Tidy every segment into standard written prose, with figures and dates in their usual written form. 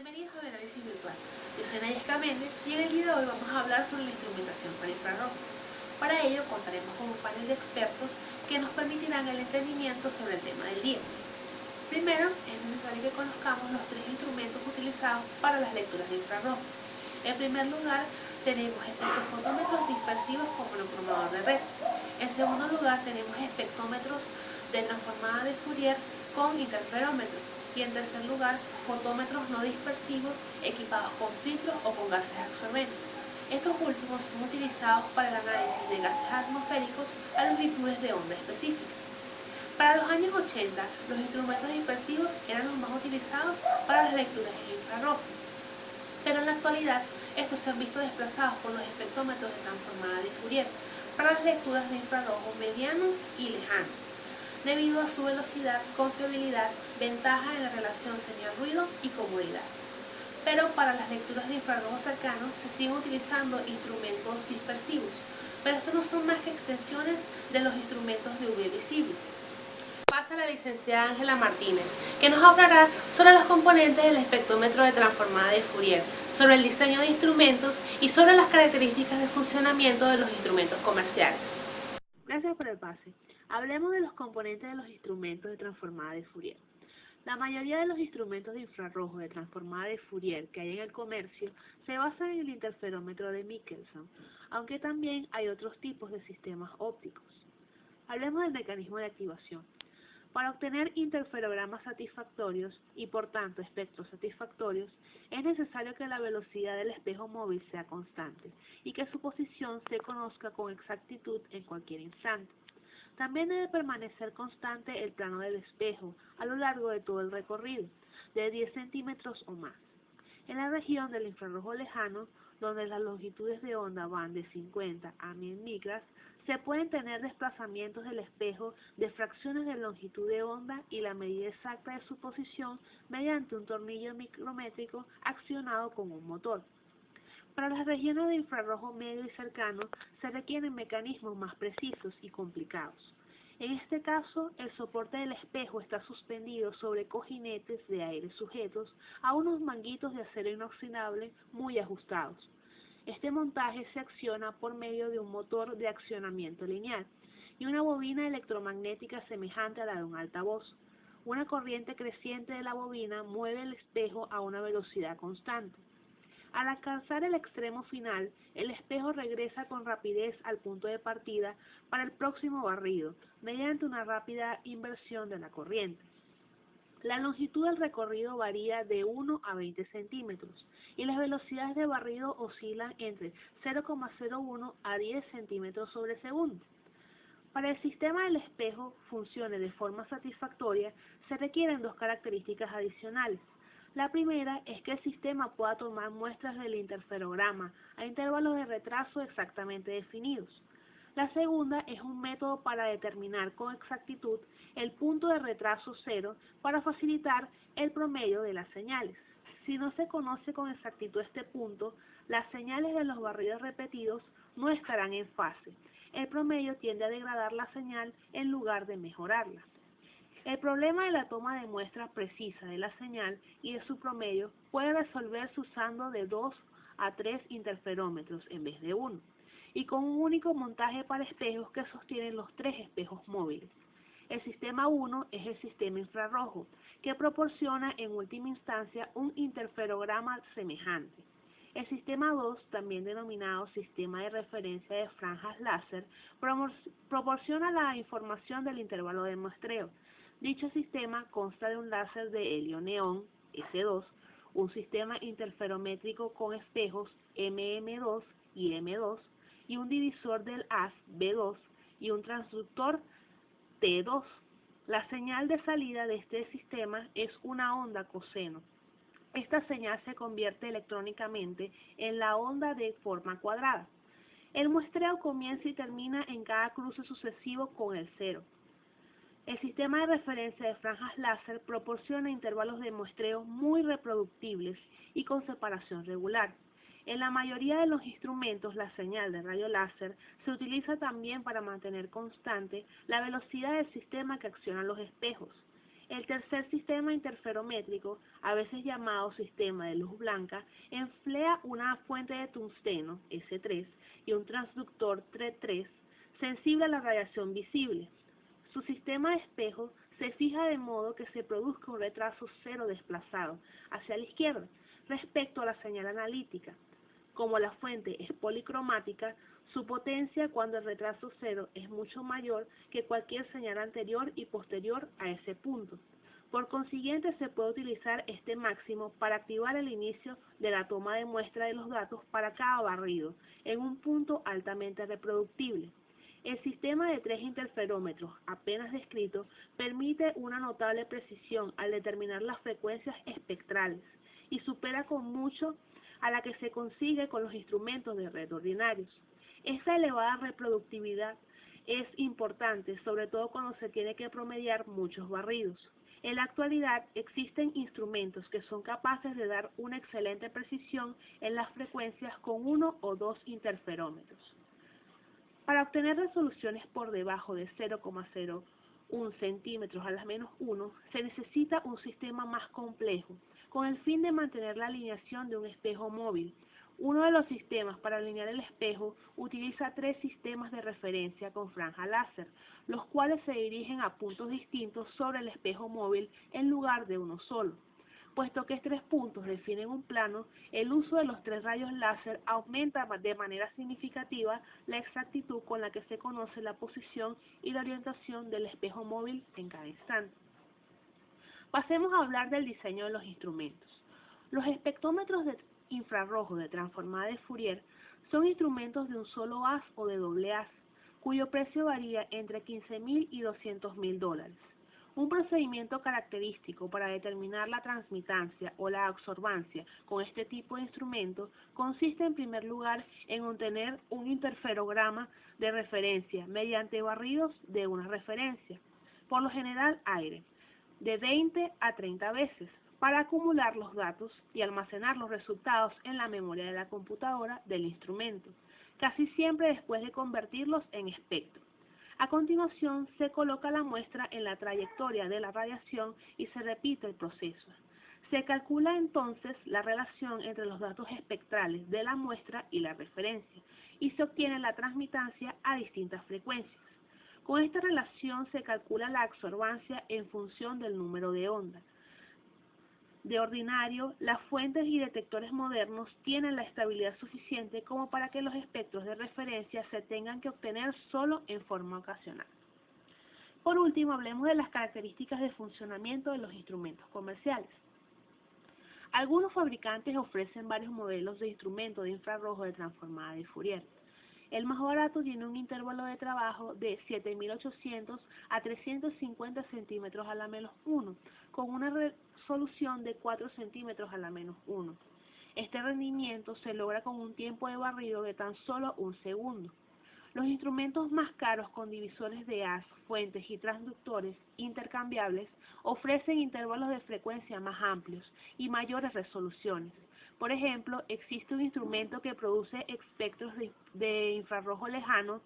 Bienvenidos a Análisis Virtual. Yo soy Nayesca Méndez y en el día de hoy vamos a hablar sobre la instrumentación para infrarrojo. Para ello contaremos con un panel de expertos que nos permitirán el entendimiento sobre el tema del día. Primero, es necesario que conozcamos los tres instrumentos utilizados para las lecturas de infrarrojo. En primer lugar, tenemos espectrofotómetros dispersivos con monocromador de red. En segundo lugar, tenemos espectrómetros de transformada de Fourier con interferómetro. Y en tercer lugar, fotómetros no dispersivos equipados con filtros o con gases absorbentes. Estos últimos son utilizados para el análisis de gases atmosféricos a longitudes de onda específicas. Para los años 80, los instrumentos dispersivos eran los más utilizados para las lecturas en infrarrojo. Pero en la actualidad, estos se han visto desplazados por los espectrómetros de transformada de Fourier para las lecturas de infrarrojo mediano y lejano, debido a su velocidad, confiabilidad, ventaja en la relación señal-ruido y comodidad. Pero para las lecturas de infrarrojo cercano se siguen utilizando instrumentos dispersivos, pero estos no son más que extensiones de los instrumentos de UV visible. Pasa la licenciada Ángela Martínez, que nos hablará sobre los componentes del espectrómetro de transformada de Fourier, sobre el diseño de instrumentos y sobre las características de funcionamiento de los instrumentos comerciales. Gracias por el pase. Hablemos de los componentes de los instrumentos de transformada de Fourier. La mayoría de los instrumentos de infrarrojo de transformada de Fourier que hay en el comercio se basan en el interferómetro de Michelson, aunque también hay otros tipos de sistemas ópticos. Hablemos del mecanismo de activación. Para obtener interferogramas satisfactorios y por tanto espectros satisfactorios, es necesario que la velocidad del espejo móvil sea constante y que su posición se conozca con exactitud en cualquier instante. También debe permanecer constante el plano del espejo a lo largo de todo el recorrido, de 10 centímetros o más. En la región del infrarrojo lejano, donde las longitudes de onda van de 50 a 1000 micras, se pueden tener desplazamientos del espejo de fracciones de longitud de onda y la medida exacta de su posición mediante un tornillo micrométrico accionado con un motor. Para las regiones de infrarrojo medio y cercano se requieren mecanismos más precisos y complicados. En este caso, el soporte del espejo está suspendido sobre cojinetes de aire sujetos a unos manguitos de acero inoxidable muy ajustados. Este montaje se acciona por medio de un motor de accionamiento lineal y una bobina electromagnética semejante a la de un altavoz. Una corriente creciente de la bobina mueve el espejo a una velocidad constante. Al alcanzar el extremo final, el espejo regresa con rapidez al punto de partida para el próximo barrido, mediante una rápida inversión de la corriente. La longitud del recorrido varía de 1 a 20 centímetros y las velocidades de barrido oscilan entre 0,01 a 10 centímetros sobre segundo. Para el sistema del espejo funcione de forma satisfactoria, se requieren dos características adicionales. La primera es que el sistema pueda tomar muestras del interferograma a intervalos de retraso exactamente definidos. La segunda es un método para determinar con exactitud el punto de retraso cero para facilitar el promedio de las señales. Si no se conoce con exactitud este punto, las señales de los barridos repetidos no estarán en fase. El promedio tiende a degradar la señal en lugar de mejorarla. El problema de la toma de muestras precisa de la señal y de su promedio puede resolverse usando de 2 a 3 interferómetros en vez de uno, y con un único montaje para espejos que sostienen los tres espejos móviles. El sistema 1 es el sistema infrarrojo, que proporciona en última instancia un interferograma semejante. El sistema 2, también denominado sistema de referencia de franjas láser, proporciona la información del intervalo de muestreo. Dicho sistema consta de un láser de helio-neón, S2, un sistema interferométrico con espejos MM2 y M2, y un divisor del haz B2 y un transductor T2. La señal de salida de este sistema es una onda coseno. Esta señal se convierte electrónicamente en la onda de forma cuadrada. El muestreo comienza y termina en cada cruce sucesivo con el cero. El sistema de referencia de franjas láser proporciona intervalos de muestreo muy reproductibles y con separación regular. En la mayoría de los instrumentos, la señal de rayo láser se utiliza también para mantener constante la velocidad del sistema que acciona los espejos. El tercer sistema interferométrico, a veces llamado sistema de luz blanca, emplea una fuente de tungsteno, S3, y un transductor T3, sensible a la radiación visible. Su sistema de espejo se fija de modo que se produzca un retraso cero desplazado hacia la izquierda respecto a la señal analítica. Como la fuente es policromática, su potencia cuando el retraso cero es mucho mayor que cualquier señal anterior y posterior a ese punto. Por consiguiente, se puede utilizar este máximo para activar el inicio de la toma de muestra de los datos para cada barrido en un punto altamente reproductible. El sistema de 3 interferómetros apenas descrito permite una notable precisión al determinar las frecuencias espectrales y supera con mucho a la que se consigue con los instrumentos de red ordinarios. Esta elevada reproductividad es importante, sobre todo cuando se tiene que promediar muchos barridos. En la actualidad existen instrumentos que son capaces de dar una excelente precisión en las frecuencias con 1 o 2 interferómetros. Para obtener resoluciones por debajo de 0,01 centímetros a la menos 1, se necesita un sistema más complejo, con el fin de mantener la alineación de un espejo móvil. Uno de los sistemas para alinear el espejo utiliza 3 sistemas de referencia con franja láser, los cuales se dirigen a puntos distintos sobre el espejo móvil en lugar de uno solo. Puesto que 3 puntos definen un plano, el uso de los 3 rayos láser aumenta de manera significativa la exactitud con la que se conoce la posición y la orientación del espejo móvil en cada instante. Pasemos a hablar del diseño de los instrumentos. Los espectrómetros de infrarrojo de transformada de Fourier son instrumentos de un solo haz o de doble haz, cuyo precio varía entre $15.000 y $200.000. Un procedimiento característico para determinar la transmitancia o la absorbancia con este tipo de instrumento consiste en primer lugar en obtener un interferograma de referencia mediante barridos de una referencia, por lo general aire, de 20 a 30 veces, para acumular los datos y almacenar los resultados en la memoria de la computadora del instrumento, casi siempre después de convertirlos en espectro. A continuación, se coloca la muestra en la trayectoria de la radiación y se repite el proceso. Se calcula entonces la relación entre los datos espectrales de la muestra y la referencia, y se obtiene la transmitancia a distintas frecuencias. Con esta relación se calcula la absorbancia en función del número de ondas. De ordinario, las fuentes y detectores modernos tienen la estabilidad suficiente como para que los espectros de referencia se tengan que obtener solo en forma ocasional. Por último, hablemos de las características de funcionamiento de los instrumentos comerciales. Algunos fabricantes ofrecen varios modelos de instrumentos de infrarrojo de transformada de Fourier. El más barato tiene un intervalo de trabajo de 7.800 a 350 centímetros a la menos 1, con una resolución de 4 centímetros a la menos 1. Este rendimiento se logra con un tiempo de barrido de tan solo 1 segundo. Los instrumentos más caros con divisores de haz, fuentes y transductores intercambiables ofrecen intervalos de frecuencia más amplios y mayores resoluciones. Por ejemplo, existe un instrumento que produce espectros de infrarrojo lejano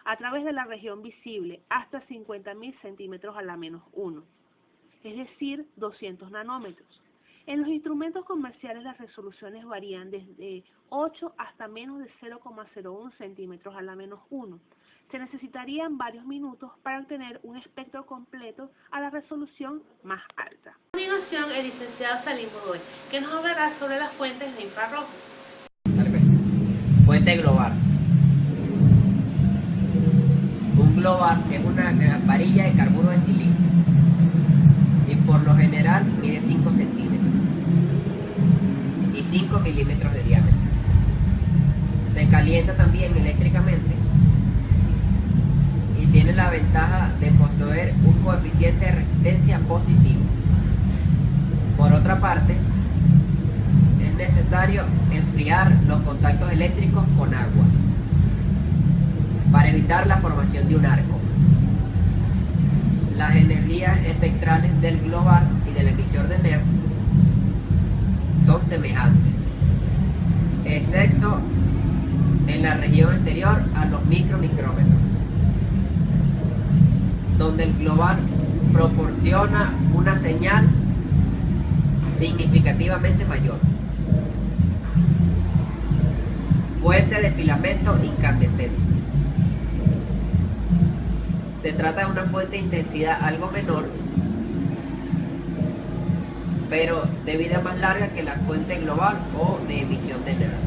a través de la región visible hasta 50.000 centímetros a la menos 1, es decir, 200 nanómetros. En los instrumentos comerciales las resoluciones varían desde 8 hasta menos de 0,01 centímetros a la menos 1. Se necesitarían varios minutos para obtener un espectro completo a la resolución más alta. A continuación, el licenciado Salim Godoy, que nos hablará sobre las fuentes de infrarrojo. Fuente global. Un global es una varilla de carburo de silicio y por lo general mide 5 centímetros y 5 milímetros de diámetro. Se calienta también eléctricamente y tiene la ventaja de poseer un coeficiente de resistencia positivo. Por otra parte, es necesario enfriar los contactos eléctricos con agua para evitar la formación de un arco. Las energías espectrales del global y del emisor de NER son semejantes, excepto en la región exterior a los micromicrómetros, donde el global proporciona una señal significativamente mayor. Fuente de filamento incandescente. Se trata de una fuente de intensidad algo menor, pero de vida más larga que la fuente global o de emisión de energía.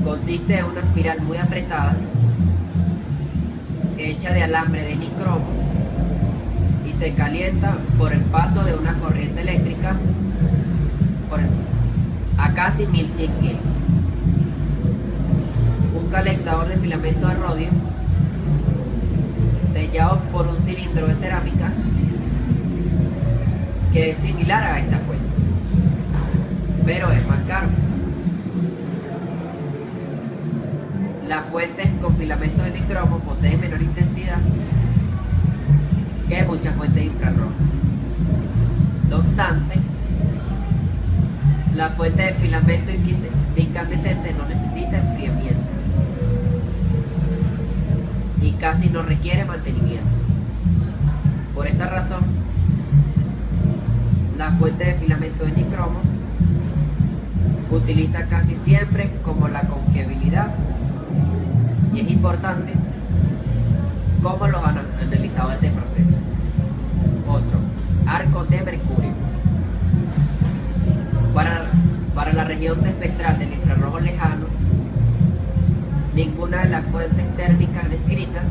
Consiste en una espiral muy apretada, hecha de alambre de nicromo, y se calienta por el paso de una corriente eléctrica a casi 1100 kV. Un calentador de filamento de rodio sellado por un cilindro de cerámica que es similar a esta fuente, pero es más caro. Las fuentes con filamentos de nicromo poseen menor intensidad que muchas fuentes de infrarrojo. No obstante, la fuente de filamento de incandescente no necesita enfriamiento y casi no requiere mantenimiento. Por esta razón, la fuente de filamento de nicromo utiliza casi siempre como la confiabilidad, y es importante cómo los han analizado este proceso. Otro, arco de mercurio. Para la región espectral del infrarrojo lejano, ninguna de las fuentes térmicas descritas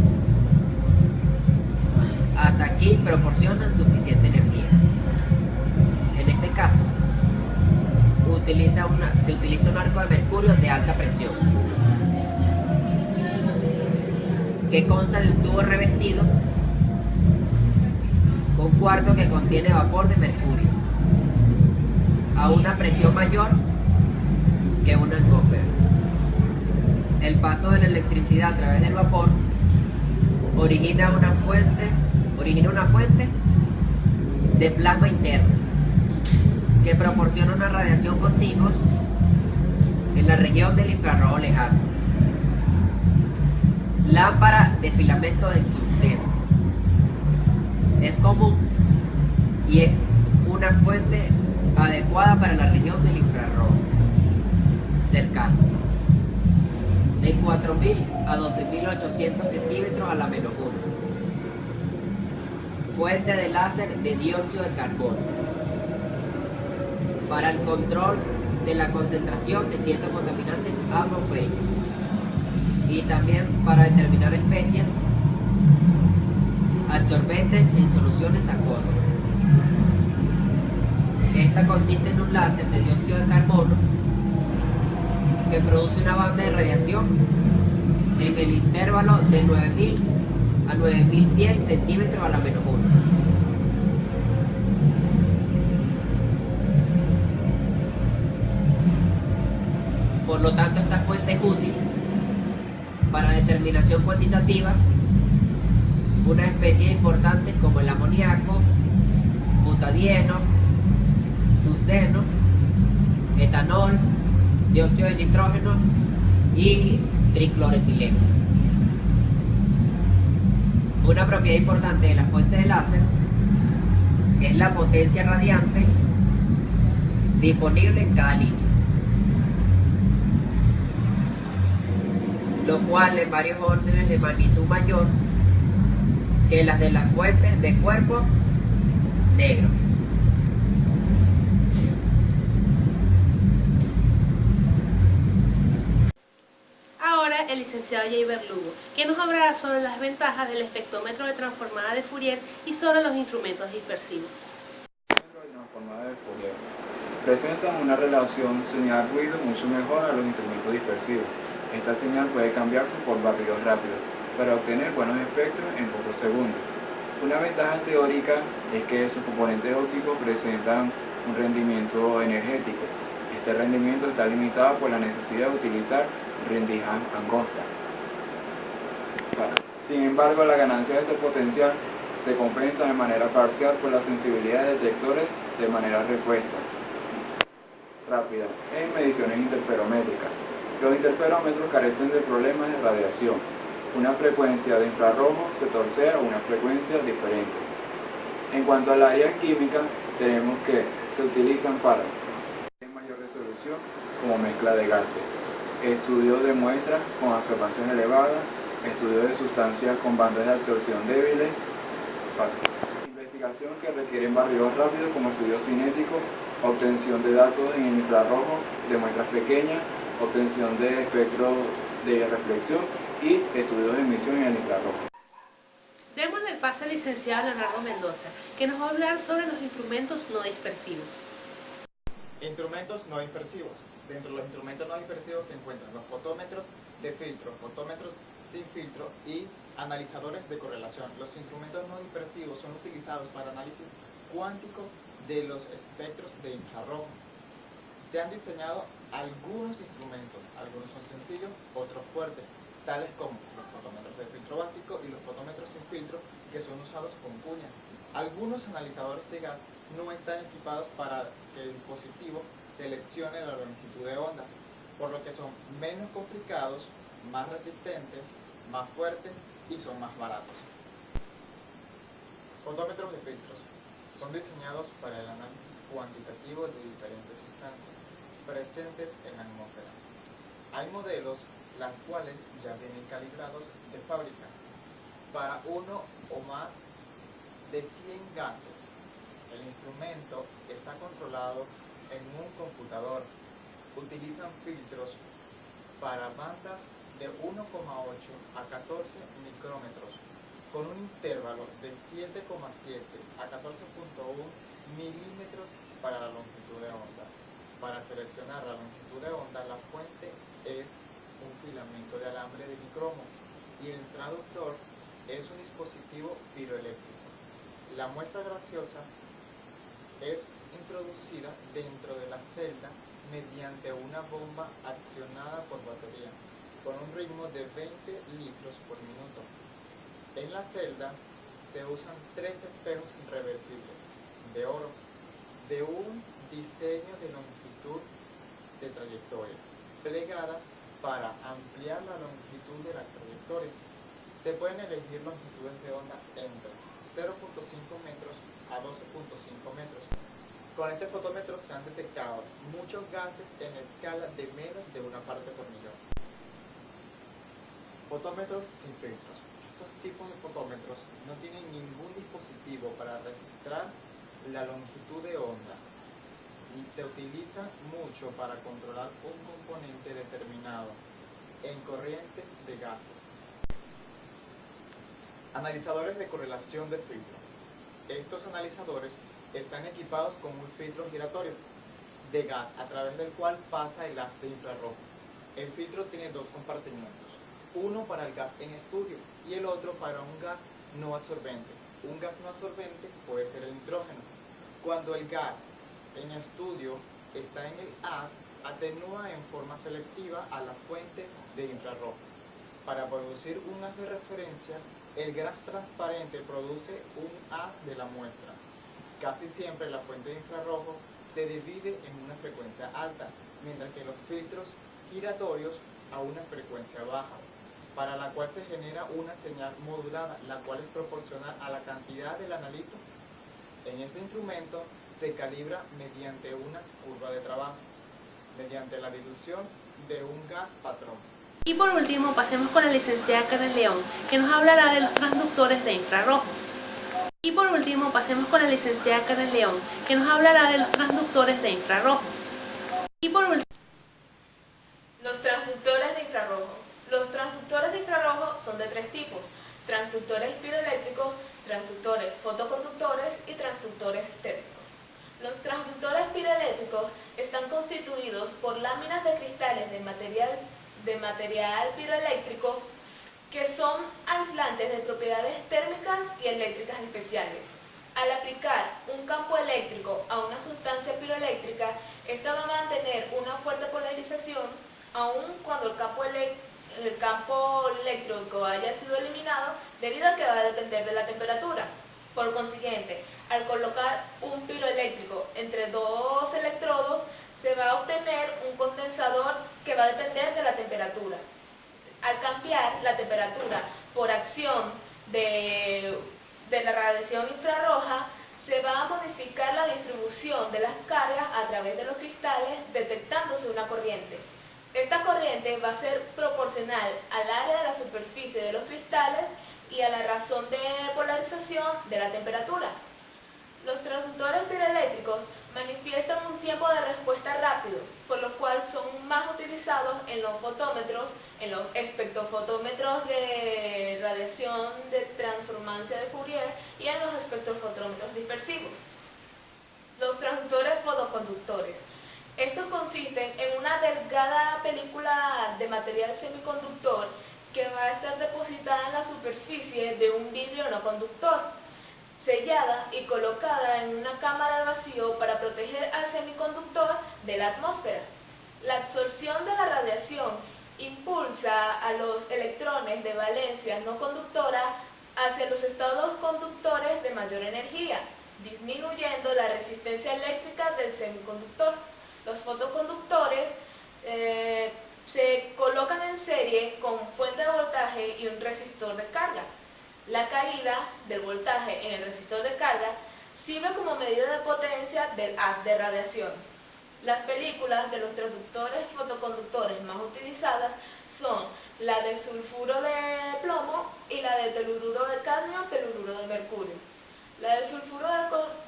hasta aquí proporcionan suficiente energía. En este caso, se utiliza un arco de mercurio de alta presión, que consta de un tubo revestido con cuarto que contiene vapor de mercurio a una presión mayor que una atmósfera. El paso de la electricidad a través del vapor origina una fuente de plasma interno que proporciona una radiación continua en la región del infrarrojo lejano. Lámpara de filamento de tungsteno. Es común y es una fuente adecuada para la región del infrarrojo cercano, de 4000 a 12800 centímetros a la menos 1. Fuente de láser de dióxido de carbono, para el control de la concentración de ciertos contaminantes atmosféricos y también para determinar especies absorbentes en soluciones acuosas. Esta consiste en un láser de dióxido de carbono que produce una banda de radiación en el intervalo de 9000 a 9100 centímetros a la menos 1. Por lo tanto, esta fuente es útil para determinación cuantitativa unas especies importantes como el amoníaco, butadieno, susdeno, etanol, dióxido de nitrógeno y tricloretileno. Una propiedad importante de la fuente de láser es la potencia radiante disponible en cada línea, lo cual en varios órdenes de magnitud mayor que las de las fuentes de cuerpo negro. Ahora el licenciado Jay Berlugo, que nos hablará sobre las ventajas del espectrómetro de transformada de Fourier y sobre los instrumentos dispersivos. Transformada de Fourier presentan una relación señal-ruido mucho mejor a los instrumentos dispersivos. Esta señal puede cambiar por barridos rápidos para obtener buenos espectros en pocos segundos. Una ventaja teórica es que sus componentes ópticos presentan un rendimiento energético. Este rendimiento está limitado por la necesidad de utilizar rendijas angostas. Sin embargo, la ganancia de este potencial se compensa de manera parcial por la sensibilidad de detectores de manera repuesta rápida en mediciones interferométricas. Los interferómetros carecen de problemas de radiación. una frecuencia de infrarrojo se torcea a una frecuencia diferente. En cuanto al área química, tenemos que se utilizan para mayor resolución como mezcla de gases, estudio de muestras con absorción elevada, estudio de sustancias con bandas de absorción débiles, investigación que requieren barridos rápidos como estudios cinéticos, obtención de datos en infrarrojo de muestras pequeñas, obtención de espectros de reflexión y estudios de emisión en el infrarrojo. Démosle el pase al licenciado Leonardo Mendoza, que nos va a hablar sobre los instrumentos no dispersivos. Instrumentos no dispersivos. Dentro de los instrumentos no dispersivos se encuentran los fotómetros de filtro, fotómetros sin filtro y analizadores de correlación. Los instrumentos no dispersivos son utilizados para análisis cuántico de los espectros de infrarrojo. Se han diseñado algunos instrumentos, algunos son sencillos, otros fuertes, tales como los fotómetros de filtro básico y los fotómetros sin filtro, que son usados con cuña. Algunos analizadores de gas no están equipados para que el dispositivo seleccione la longitud de onda, por lo que son menos complicados, más resistentes, más fuertes y son más baratos. Fotómetros de filtros son diseñados para el análisis cuantitativo de diferentes sustancias presentes en la atmósfera. Hay modelos las cuales ya vienen calibrados de fábrica para uno o más de 100 gases. El instrumento está controlado en un computador. Utilizan filtros para bandas de 1,8 a 14 micrómetros con un intervalo de 7,7 a 14,1 milímetros para la longitud de onda. Para seleccionar la longitud de onda, la fuente es un filamento de alambre de micromo y el traductor es un dispositivo piroeléctrico. La muestra gaseosa es introducida dentro de la celda mediante una bomba accionada por batería con un ritmo de 20 litros por minuto. En la celda se usan 3 espejos reversibles de oro de un diseño de longitud de trayectoria plegada para ampliar la longitud de la trayectoria. Se pueden elegir longitudes de onda entre 0.5 metros a 12.5 metros. Con este fotómetro se han detectado muchos gases en escala de menos de una parte por millón. Fotómetros sin filtros. Estos tipos de fotómetros no tienen ningún dispositivo para registrar la longitud de onda y se utiliza mucho para controlar un componente determinado en corrientes de gases. Analizadores de correlación de filtro. Estos analizadores están equipados con un filtro giratorio de gas a través del cual pasa el haz de infrarrojo. El filtro tiene 2 compartimentos, uno para el gas en estudio y el otro para un gas no absorbente. Un gas no absorbente puede ser el nitrógeno. Cuando el gas en estudio está en el haz, atenúa en forma selectiva a la fuente de infrarrojo. Para producir un haz de referencia, el gas transparente produce un haz de la muestra. Casi siempre la fuente de infrarrojo se divide en una frecuencia alta, mientras que los filtros giratorios a una frecuencia baja, para la cual se genera una señal modulada, la cual es proporcional a la cantidad del analito. En este instrumento se calibra mediante una curva de trabajo, mediante la dilución de un gas patrón. Y por último, pasemos con la licenciada Karen León, que nos hablará de los transductores de infrarrojo. Y por último, pasemos con la licenciada Karen León, que nos hablará de los transductores de infrarrojo. Y por último, los transductores de infrarrojo. Los transductores de infrarrojo son de 3 tipos: transductores piroeléctricos, transductores fotoconductores y transductores térmicos. Los transductores piroeléctricos están constituidos por láminas de cristales de material piroeléctrico que son aislantes de propiedades térmicas y eléctricas especiales. Al aplicar un campo eléctrico a una sustancia piroeléctrica, esta va a mantener una fuerte polarización aun cuando el campo eléctrico haya sido eliminado, debido a que va a depender de la temperatura. Por consiguiente, al colocar un piroeléctrico entre 2 electrodos, se va a obtener un condensador que va a depender de la temperatura. Al cambiar la temperatura por acción de la radiación infrarroja, se va a modificar la distribución de las cargas a través de los cristales, detectándose una corriente. Esta corriente va a ser proporcional al área de la superficie de los cristales y a la razón de polarización de la temperatura. Los transductores piezoeléctricos manifiestan un tiempo de respuesta rápido, por lo cual son más utilizados en los fotómetros, en los espectrofotómetros de radiación de transformancia de Fourier y en los espectrofotómetros dispersivos. Los transductores fotoconductores. Estos consisten en una delgada película de material semiconductor que va a estar depositada en la superficie de un vidrio no conductor, sellada y colocada en una cámara de vacío para proteger al semiconductor de la atmósfera. La absorción de la radiación impulsa a los electrones de valencia no conductora hacia los estados conductores de mayor energía, disminuyendo la resistencia eléctrica del semiconductor. Los fotoconductores se colocan en serie con fuente de voltaje y un resistor de carga. La caída del voltaje en el resistor de carga sirve como medida de potencia del haz de radiación. Las películas de los transductores fotoconductores más utilizadas son la de sulfuro de plomo y la de telururo de cadmio, telururo de mercurio. La de sulfuro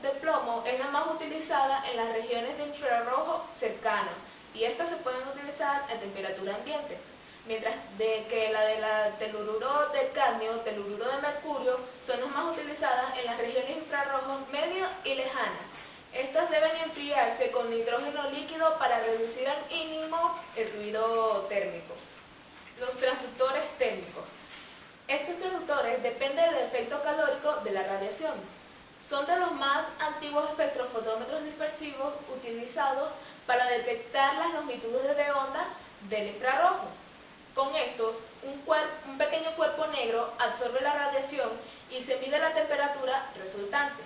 de plomo es la más utilizada en las regiones de infrarrojo cercano y estas se pueden utilizar a temperatura ambiente, mientras que la de telururo de cadmio, telururo de mercurio, son las más utilizadas en las regiones infrarrojos medio y lejanas. Estas deben enfriarse con nitrógeno líquido para reducir al mínimo el ruido térmico. Los transductores térmicos. Estos transductores dependen del efecto calórico de la radiación. Son de los más antiguos espectrofotómetros dispersivos utilizados para detectar las longitudes de onda del infrarrojo. Con estos, un pequeño cuerpo negro absorbe la radiación y se mide la temperatura resultante.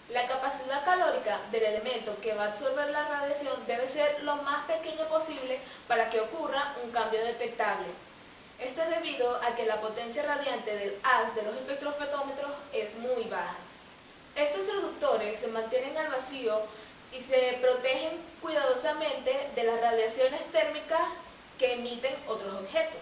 La capacidad calórica del elemento que va a absorber la radiación debe ser lo más pequeño posible para que ocurra un cambio detectable. Esto es debido a que la potencia radiante del haz de los espectrofotómetros es muy baja. Estos transductores se mantienen al vacío y se protegen cuidadosamente de las radiaciones térmicas que emiten otros objetos.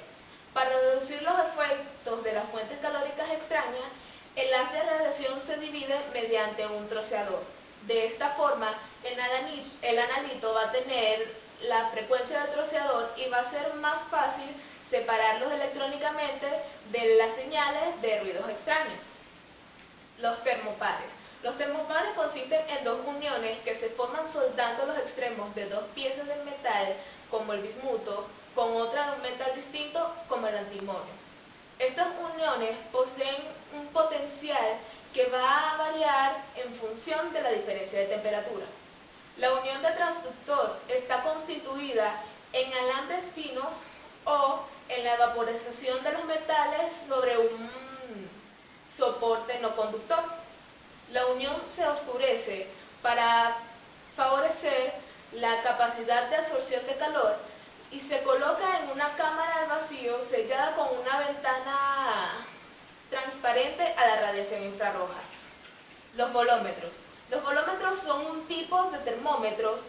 Para reducir los efectos de las fuentes calóricas extrañas, el haz de radiación se divide mediante un troceador. De esta forma, el analito va a tener la frecuencia del troceador y va a ser más fácil separarlos electrónicamente de las señales de ruidos extraños. Los termopares. Los termopares consisten en dos uniones que se forman soldando los extremos de dos piezas de metal, como el bismuto, con otra de un metal distinto, como el antimonio. Estas uniones poseen un potencial que va a variar en función de la diferencia de temperatura. La unión de transductor está constituida en alambres finos o en la vaporización de los metales sobre un soporte no conductor. La unión se oscurece para favorecer la capacidad de absorción de calor y se coloca en una cámara de vacío sellada con una ventana transparente a la radiación infrarroja. Los bolómetros. Los bolómetros son un tipo de termómetros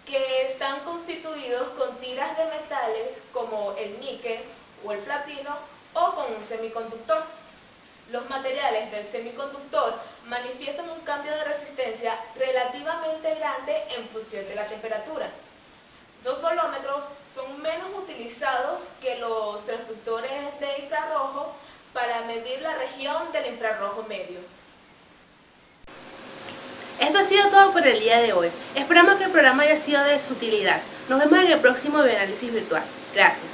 que están constituidos con tiras de metales como el níquel o el platino o con un semiconductor. Los materiales del semiconductor manifiestan un cambio de resistencia relativamente grande en función de la temperatura. Los bolómetros son menos utilizados que los transductores de infrarrojo para medir la región del infrarrojo medio. Esto ha sido todo por el día de hoy. Esperamos que el programa haya sido de su utilidad. Nos vemos en el próximo Bioanálisis Virtual. Gracias.